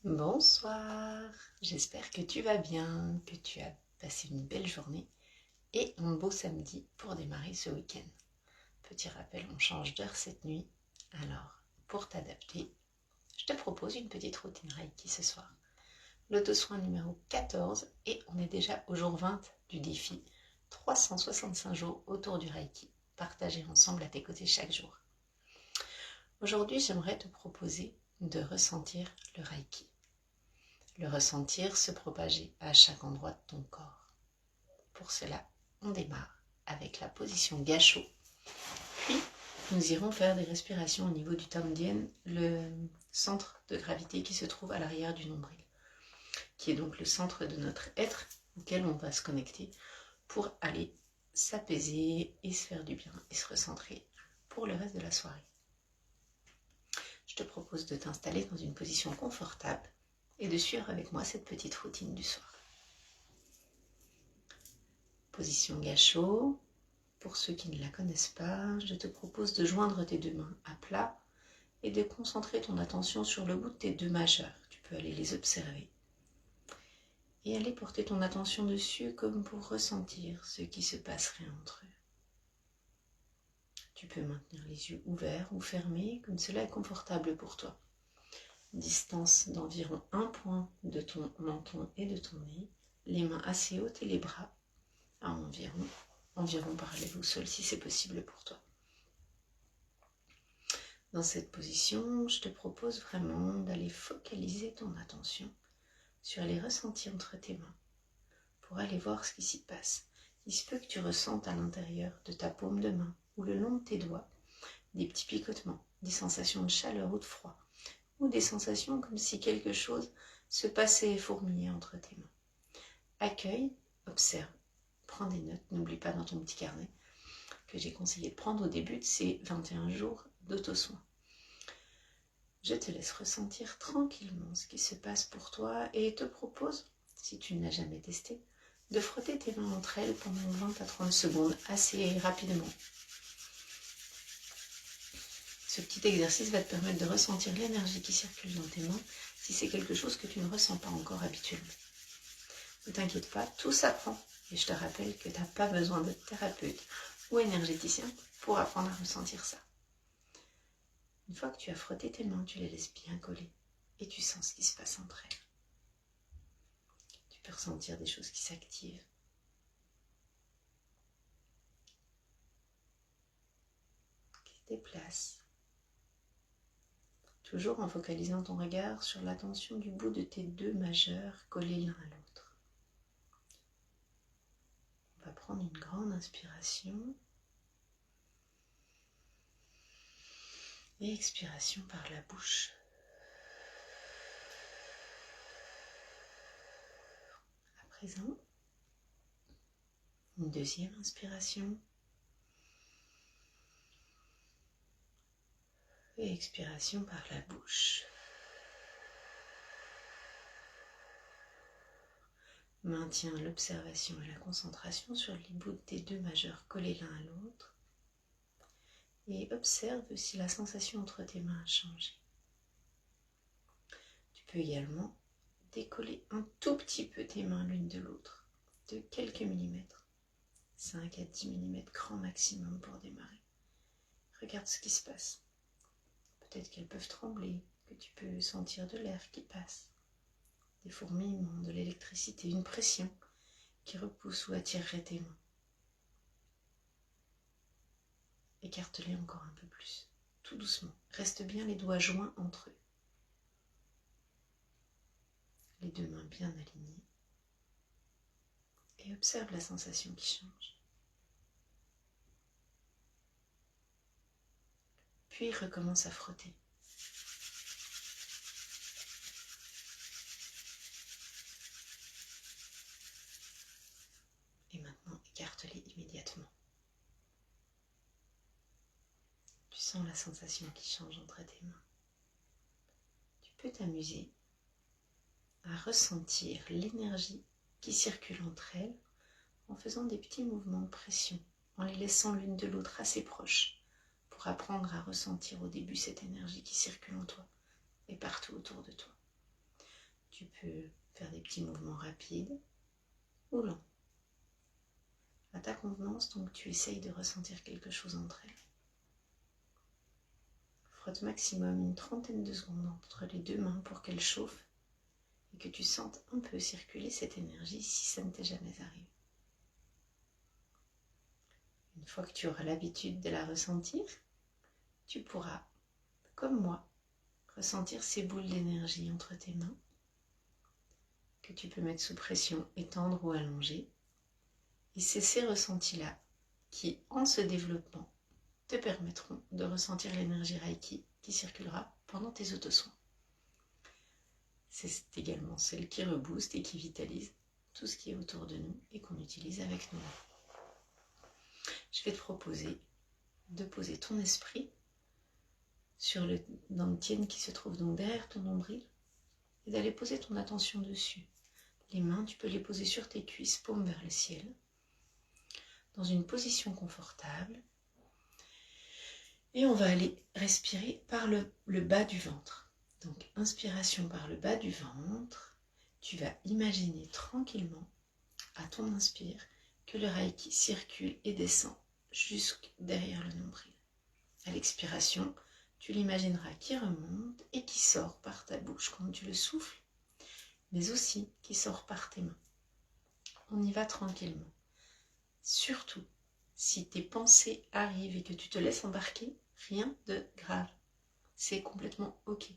Bonsoir, j'espère que tu vas bien, que tu as passé une belle journée et un beau samedi pour démarrer ce week-end. Petit rappel, on change d'heure cette nuit, alors pour t'adapter, je te propose une petite routine Reiki ce soir. L'auto-soin numéro 14 et on est déjà au jour 20 du défi 365 jours autour du Reiki, partagés ensemble à tes côtés chaque jour. Aujourd'hui, j'aimerais te proposer de ressentir le Reiki. Le ressentir se propager à chaque endroit de ton corps. Pour cela, on démarre avec la position gâchot. Puis, nous irons faire des respirations au niveau du Tandien, le centre de gravité qui se trouve à l'arrière du nombril, qui est donc le centre de notre être auquel on va se connecter pour aller s'apaiser et se faire du bien et se recentrer pour le reste de la soirée. Je te propose de t'installer dans une position confortable et de suivre avec moi cette petite routine du soir. Position gâchot. Pour ceux qui ne la connaissent pas, je te propose de joindre tes deux mains à plat et de concentrer ton attention sur le bout de tes deux majeurs. Tu peux aller les observer et aller porter ton attention dessus comme pour ressentir ce qui se passerait entre eux. Tu peux maintenir les yeux ouverts ou fermés comme cela est confortable pour toi. Distance d'environ 1 point de ton menton et de ton nez, les mains assez hautes et les bras à environ parallèle au sol si c'est possible pour toi. Dans cette position, je te propose vraiment d'aller focaliser ton attention sur les ressentis entre tes mains pour aller voir ce qui s'y passe. Il se peut que tu ressentes à l'intérieur de ta paume de main ou le long de tes doigts des petits picotements, des sensations de chaleur ou de froid, ou des sensations comme si quelque chose se passait et fourmillait entre tes mains. Accueille, observe, prends des notes, n'oublie pas dans ton petit carnet que j'ai conseillé de prendre au début de ces 21 jours d'auto-soin. Je te laisse ressentir tranquillement ce qui se passe pour toi et te propose, si tu ne l'as jamais testé, de frotter tes mains entre elles pendant 20 à 30 secondes, assez rapidement. Ce petit exercice va te permettre de ressentir l'énergie qui circule dans tes mains si c'est quelque chose que tu ne ressens pas encore habituellement. Ne t'inquiète pas, tout s'apprend. Et je te rappelle que tu n'as pas besoin de thérapeute ou énergéticien pour apprendre à ressentir ça. Une fois que tu as frotté tes mains, tu les laisses bien coller et tu sens ce qui se passe entre elles. Tu peux ressentir des choses qui s'activent. Qui se déplacent. Toujours en focalisant ton regard sur la tension du bout de tes deux majeurs collés l'un à l'autre. On va prendre une grande inspiration. Et expiration par la bouche. À présent, une deuxième inspiration. Et expiration par la bouche. Maintiens l'observation et la concentration sur les bouts de tes deux majeurs collés l'un à l'autre. Et observe si la sensation entre tes mains a changé. Tu peux également décoller un tout petit peu tes mains l'une de l'autre, de quelques millimètres, 5 à 10 mm grand maximum pour démarrer. Regarde ce qui se passe. Peut-être qu'elles peuvent trembler, que tu peux sentir de l'air qui passe, des fourmillements, de l'électricité, une pression qui repousse ou attirerait tes mains. Écarte-les encore un peu plus, tout doucement. Reste bien les doigts joints entre eux. Les deux mains bien alignées. Et observe la sensation qui change. Puis recommence à frotter. Et maintenant, écarte-les immédiatement. Tu sens la sensation qui change entre tes mains. Tu peux t'amuser à ressentir l'énergie qui circule entre elles en faisant des petits mouvements de pression, en les laissant l'une de l'autre assez proches pour apprendre à ressentir au début cette énergie qui circule en toi et partout autour de toi. Tu peux faire des petits mouvements rapides ou lents. À ta convenance, donc tu essayes de ressentir quelque chose entre elles. Frotte maximum une trentaine de secondes entre les deux mains pour qu'elles chauffent et que tu sentes un peu circuler cette énergie si ça ne t'est jamais arrivé. Une fois que tu auras l'habitude de la ressentir, tu pourras, comme moi, ressentir ces boules d'énergie entre tes mains que tu peux mettre sous pression, étendre ou allonger. Et c'est ces ressentis-là qui, en se développant, te permettront de ressentir l'énergie Reiki qui circulera pendant tes autosoins. C'est également celle qui rebooste et qui vitalise tout ce qui est autour de nous et qu'on utilise avec nous. Je vais te proposer de poser ton esprit dans le tien qui se trouve donc derrière ton nombril et d'aller poser ton attention dessus. Les mains, tu peux les poser sur tes cuisses, paume vers le ciel, dans une position confortable. Et on va aller respirer par le bas du ventre. Donc, inspiration par le bas du ventre. Tu vas imaginer tranquillement, à ton inspire, que le Reiki circule et descend jusque derrière le nombril. À l'expiration, tu l'imagineras qui remonte et qui sort par ta bouche quand tu le souffles, mais aussi qui sort par tes mains. On y va tranquillement. Surtout, si tes pensées arrivent et que tu te laisses embarquer, rien de grave. C'est complètement ok.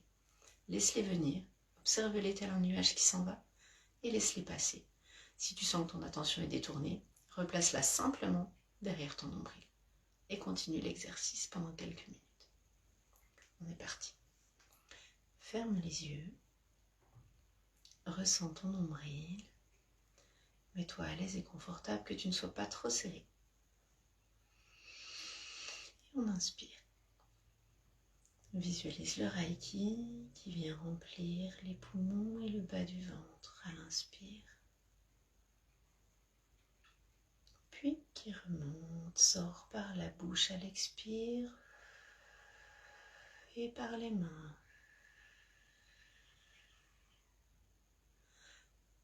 Laisse-les venir, observe-les tel un nuage qui s'en va et laisse-les passer. Si tu sens que ton attention est détournée, replace-la simplement derrière ton nombril et continue l'exercice pendant quelques minutes. On est parti. Ferme les yeux, ressens ton nombril, mets-toi à l'aise et confortable, que tu ne sois pas trop serré. Et on inspire. Visualise le Reiki qui vient remplir les poumons et le bas du ventre à l'inspire. Puis qui remonte, sort par la bouche à l'expire et par les mains.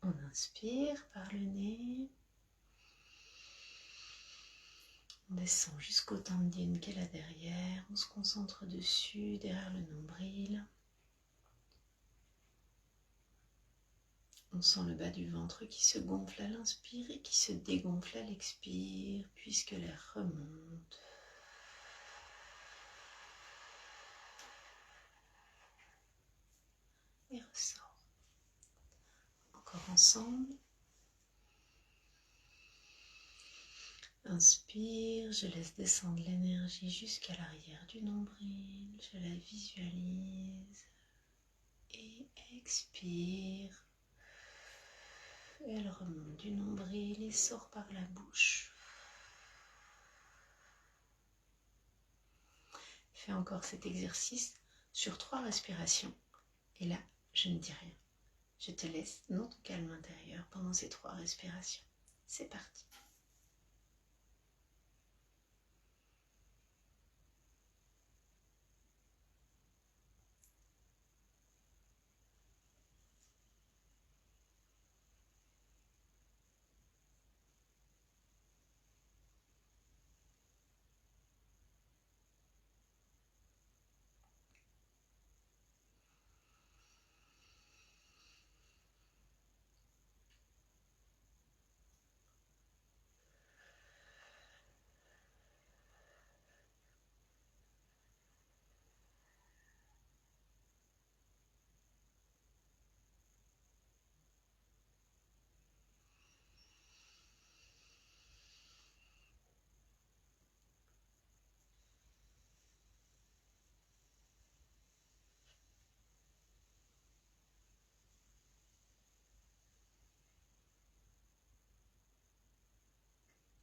On inspire par le nez. On descend jusqu'au tendine qui est là derrière. On se concentre dessus, derrière le nombril. On sent le bas du ventre qui se gonfle à l'inspire et qui se dégonfle à l'expire, puisque l'air remonte. Et ressort. Encore ensemble. Inspire, je laisse descendre l'énergie jusqu'à l'arrière du nombril, je la visualise. Et expire. Elle remonte du nombril et sort par la bouche. Fais encore cet exercice sur 3 respirations. Et là, je ne dis rien. Je te laisse dans ton calme intérieur pendant ces 3 respirations. C'est parti.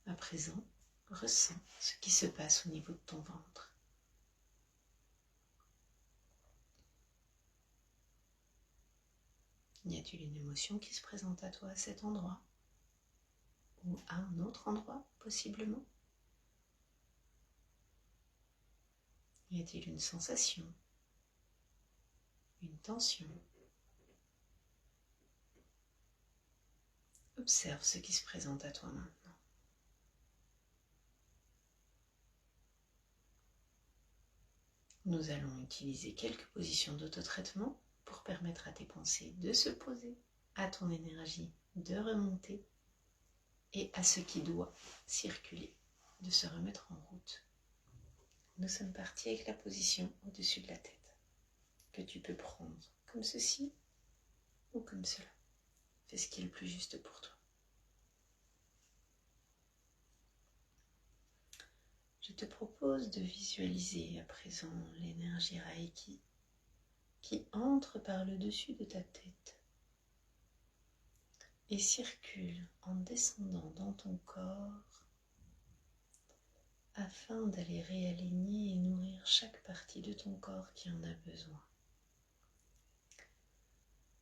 À présent, ressens ce qui se passe au niveau de ton ventre. Y a-t-il une émotion qui se présente à toi à cet endroit? Ou à un autre endroit, possiblement? Y a-t-il une sensation? Une tension? Observe ce qui se présente à toi maintenant. Nous allons utiliser quelques positions d'autotraitement pour permettre à tes pensées de se poser, à ton énergie de remonter et à ce qui doit circuler de se remettre en route. Nous sommes partis avec la position au-dessus de la tête, que tu peux prendre comme ceci ou comme cela. Fais ce qui est le plus juste pour toi. Je te propose de visualiser à présent l'énergie Reiki qui entre par le dessus de ta tête et circule en descendant dans ton corps afin d'aller réaligner et nourrir chaque partie de ton corps qui en a besoin.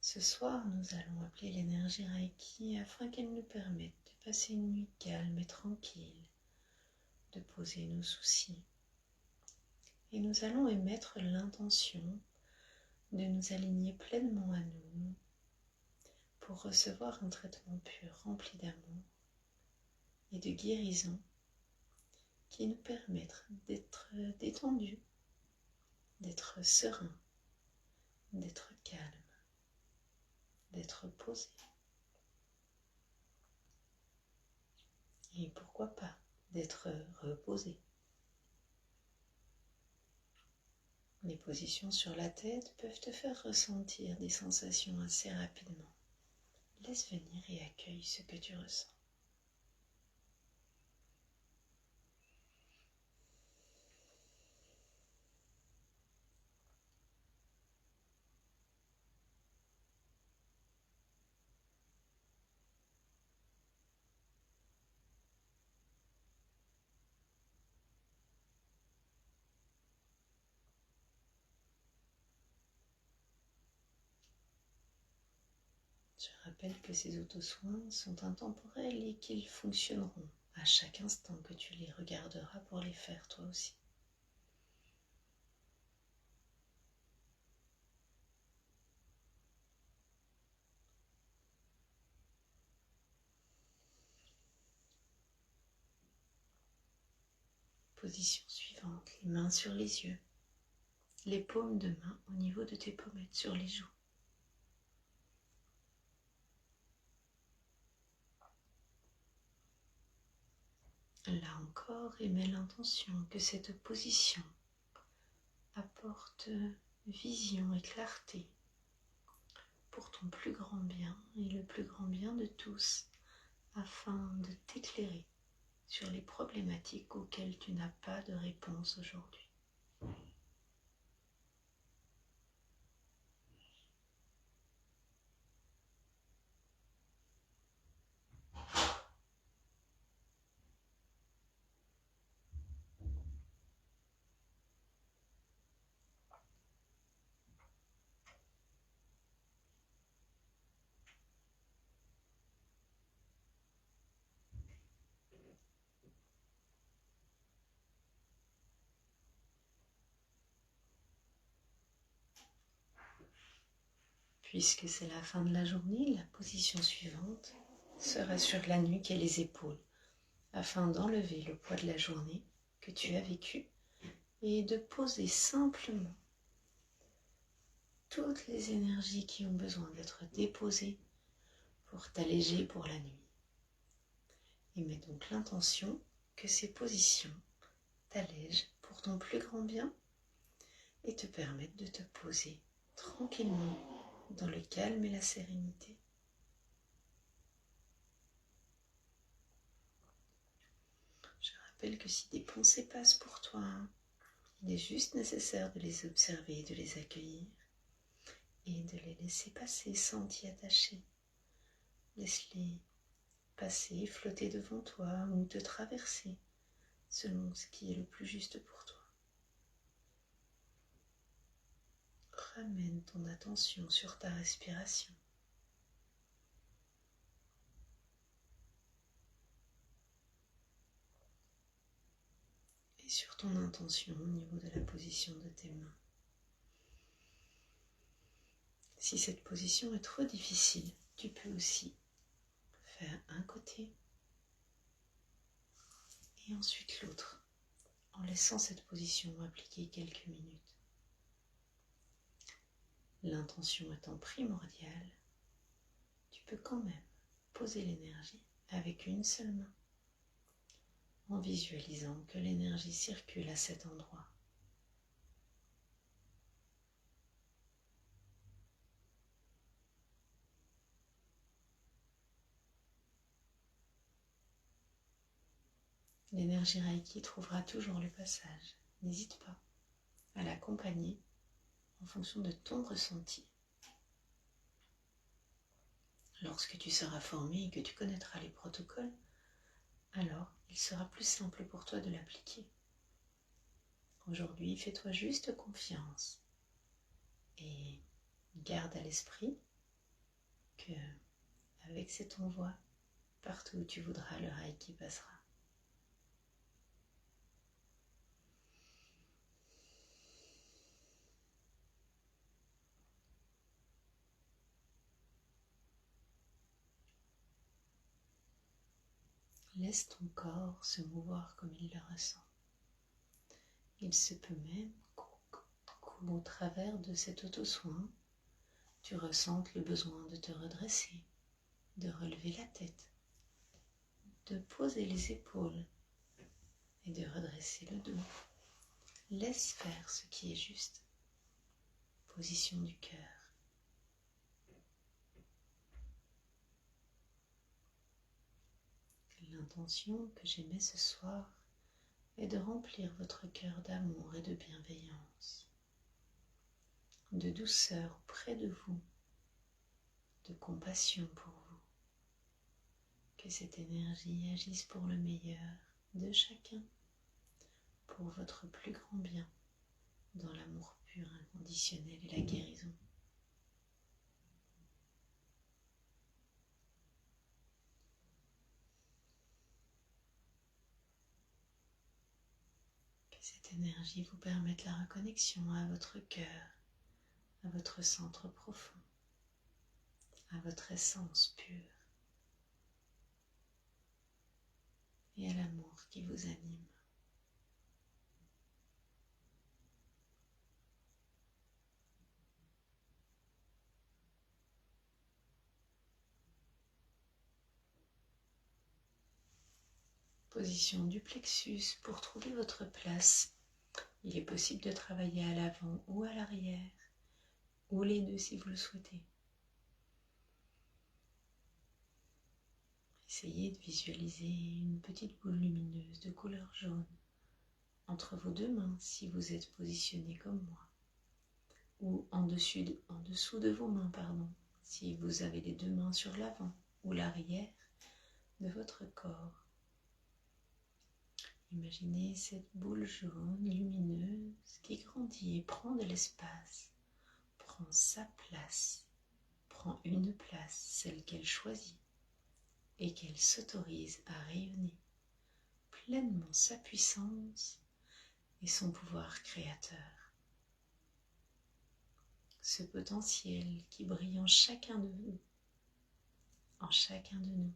Ce soir, nous allons appeler l'énergie Reiki afin qu'elle nous permette de passer une nuit calme et tranquille, de poser nos soucis. Et nous allons émettre l'intention de nous aligner pleinement à nous pour recevoir un traitement pur rempli d'amour et de guérison qui nous permettra d'être détendus, d'être sereins, d'être calmes, d'être posés. Et pourquoi pas d'être reposés. Les positions sur la tête peuvent te faire ressentir des sensations assez rapidement. Laisse venir et accueille ce que tu ressens. Je rappelle que ces auto-soins sont intemporels et qu'ils fonctionneront à chaque instant que tu les regarderas pour les faire toi aussi. Position suivante, les mains sur les yeux, les paumes de main au niveau de tes pommettes sur les joues. Là encore, émets l'intention que cette position apporte vision et clarté pour ton plus grand bien et le plus grand bien de tous, afin de t'éclairer sur les problématiques auxquelles tu n'as pas de réponse aujourd'hui. Puisque c'est la fin de la journée, la position suivante sera sur la nuque et les épaules, afin d'enlever le poids de la journée que tu as vécue et de poser simplement toutes les énergies qui ont besoin d'être déposées pour t'alléger pour la nuit. Et mets donc l'intention que ces positions t'allègent pour ton plus grand bien et te permettent de te poser tranquillement dans le calme et la sérénité. Je rappelle que si des pensées passent pour toi, il est juste nécessaire de les observer et de les accueillir et de les laisser passer sans t'y attacher. Laisse-les passer, flotter devant toi ou te traverser selon ce qui est le plus juste pour toi. Ramène ton attention sur ta respiration. Et sur ton intention au niveau de la position de tes mains. Si cette position est trop difficile, tu peux aussi faire un côté et ensuite l'autre, en laissant cette position appliquer quelques minutes. L'intention étant primordiale, tu peux quand même poser l'énergie avec une seule main, en visualisant que l'énergie circule à cet endroit. L'énergie Reiki trouvera toujours le passage. N'hésite pas à l'accompagner en fonction de ton ressenti. Lorsque tu seras formé et que tu connaîtras les protocoles, alors il sera plus simple pour toi de l'appliquer. Aujourd'hui, fais-toi juste confiance et garde à l'esprit que avec cette envoi, partout où tu voudras, le Reiki passera. Laisse ton corps se mouvoir comme il le ressent. Il se peut même qu'au travers de cet auto-soin, tu ressentes le besoin de te redresser, de relever la tête, de poser les épaules et de redresser le dos. Laisse faire ce qui est juste. Position du cœur. L'intention que j'émets ce soir est de remplir votre cœur d'amour et de bienveillance, de douceur auprès de vous, de compassion pour vous. Que cette énergie agisse pour le meilleur de chacun, pour votre plus grand bien, dans l'amour pur, inconditionnel et la guérison. Que cette énergie vous permette la reconnexion à votre cœur, à votre centre profond, à votre essence pure et à l'amour qui vous anime. Position du plexus pour trouver votre place. Il est possible de travailler à l'avant ou à l'arrière, ou les deux si vous le souhaitez. Essayez de visualiser une petite boule lumineuse de couleur jaune entre vos deux mains si vous êtes positionné comme moi, ou en dessous de vos mains, si vous avez les deux mains sur l'avant ou l'arrière de votre corps. Imaginez cette boule jaune lumineuse qui grandit et prend de l'espace, prend sa place, prend une place, celle qu'elle choisit, et qu'elle s'autorise à rayonner pleinement sa puissance et son pouvoir créateur. Ce potentiel qui brille en chacun de vous, en chacun de nous,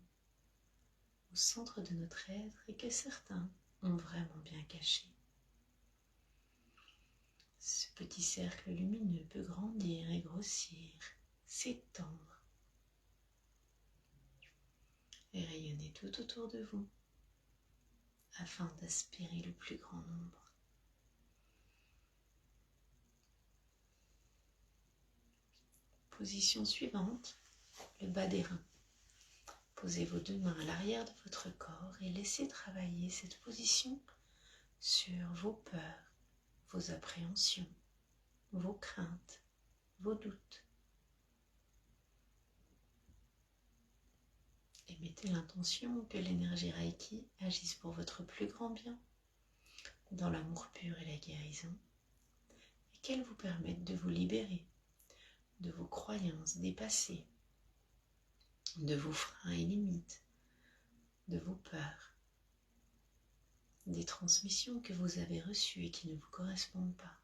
au centre de notre être et que certains ont vraiment bien caché. Ce petit cercle lumineux peut grandir et grossir, s'étendre et rayonner tout autour de vous afin d'aspirer le plus grand nombre. Position suivante, le bas des reins. Posez vos deux mains à l'arrière de votre corps et laissez travailler cette position sur vos peurs, vos appréhensions, vos craintes, vos doutes. Et mettez l'intention que l'énergie Reiki agisse pour votre plus grand bien, dans l'amour pur et la guérison, et qu'elle vous permette de vous libérer de vos croyances dépassées, de vos freins et limites, de vos peurs, des transmissions que vous avez reçues et qui ne vous correspondent pas.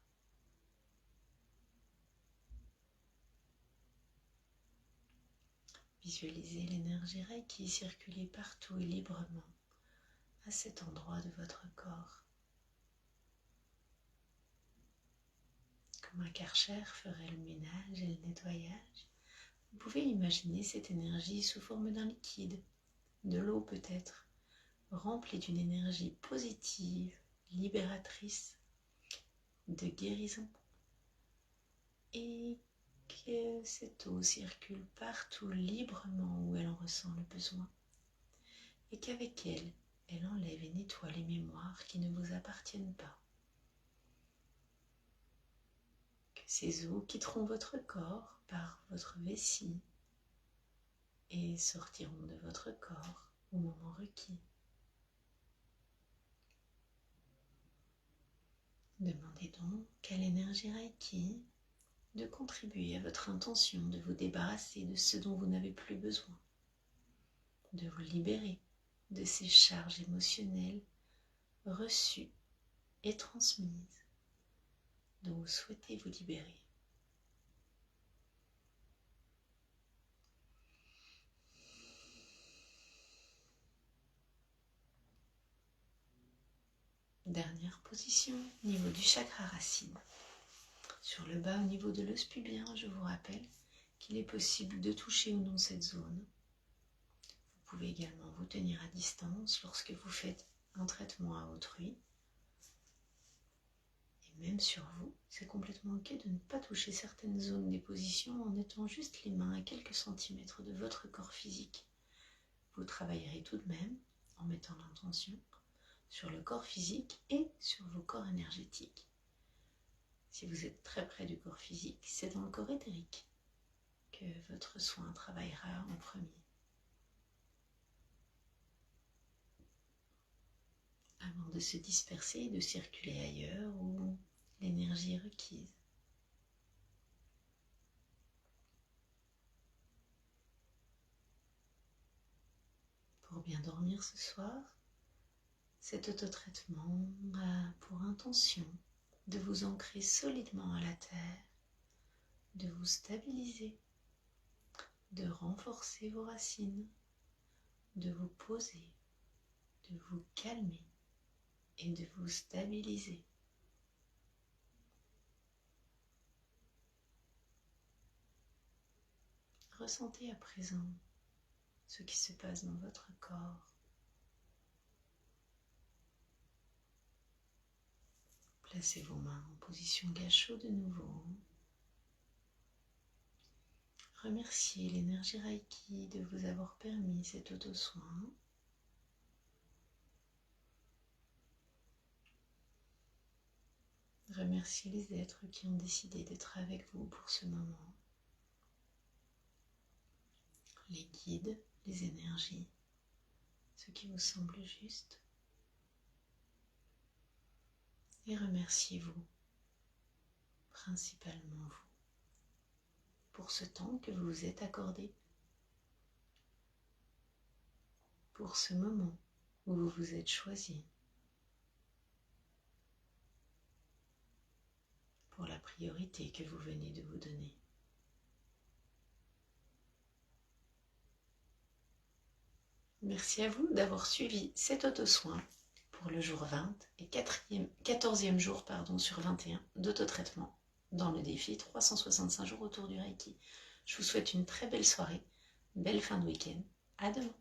Visualisez l'énergie Reiki circuler partout et librement à cet endroit de votre corps. Comme un Karcher ferait le ménage et le nettoyage, vous pouvez imaginer cette énergie sous forme d'un liquide, de l'eau peut-être, remplie d'une énergie positive, libératrice, de guérison, et que cette eau circule partout librement où elle en ressent le besoin, et qu'avec elle, elle enlève et nettoie les mémoires qui ne vous appartiennent pas. Que ces eaux quitteront votre corps par votre vessie et sortiront de votre corps au moment requis. Demandez donc à l'énergie Reiki de contribuer à votre intention de vous débarrasser de ce dont vous n'avez plus besoin, de vous libérer de ces charges émotionnelles reçues et transmises dont vous souhaitez vous libérer. Dernière position, niveau du chakra racine. Sur le bas, au niveau de l'os pubien, je vous rappelle qu'il est possible de toucher ou non cette zone. Vous pouvez également vous tenir à distance lorsque vous faites un traitement à autrui. Et même sur vous, c'est complètement ok de ne pas toucher certaines zones des positions en étant juste les mains à quelques centimètres de votre corps physique. Vous travaillerez tout de même en mettant l'intention sur le corps physique et sur vos corps énergétiques. Si vous êtes très près du corps physique, c'est dans le corps éthérique que votre soin travaillera en premier. Avant de se disperser et de circuler ailleurs où l'énergie est requise. Pour bien dormir ce soir, cet autotraitement a pour intention de vous ancrer solidement à la terre, de vous stabiliser, de renforcer vos racines, de vous poser, de vous calmer et de vous stabiliser. Ressentez à présent ce qui se passe dans votre corps. Placez vos mains en position gâchot de nouveau. Remerciez l'énergie Reiki de vous avoir permis cet auto-soin. Remerciez les êtres qui ont décidé d'être avec vous pour ce moment. Les guides, les énergies, ce qui vous semble juste. Et remerciez-vous, principalement vous, pour ce temps que vous vous êtes accordé, pour ce moment où vous vous êtes choisi, pour la priorité que vous venez de vous donner. Merci à vous d'avoir suivi cet auto-soin pour le jour 20 et 14e jour sur 21 d'autotraitement dans le défi 365 jours autour du Reiki. Je vous souhaite une très belle soirée, belle fin de week-end. À demain.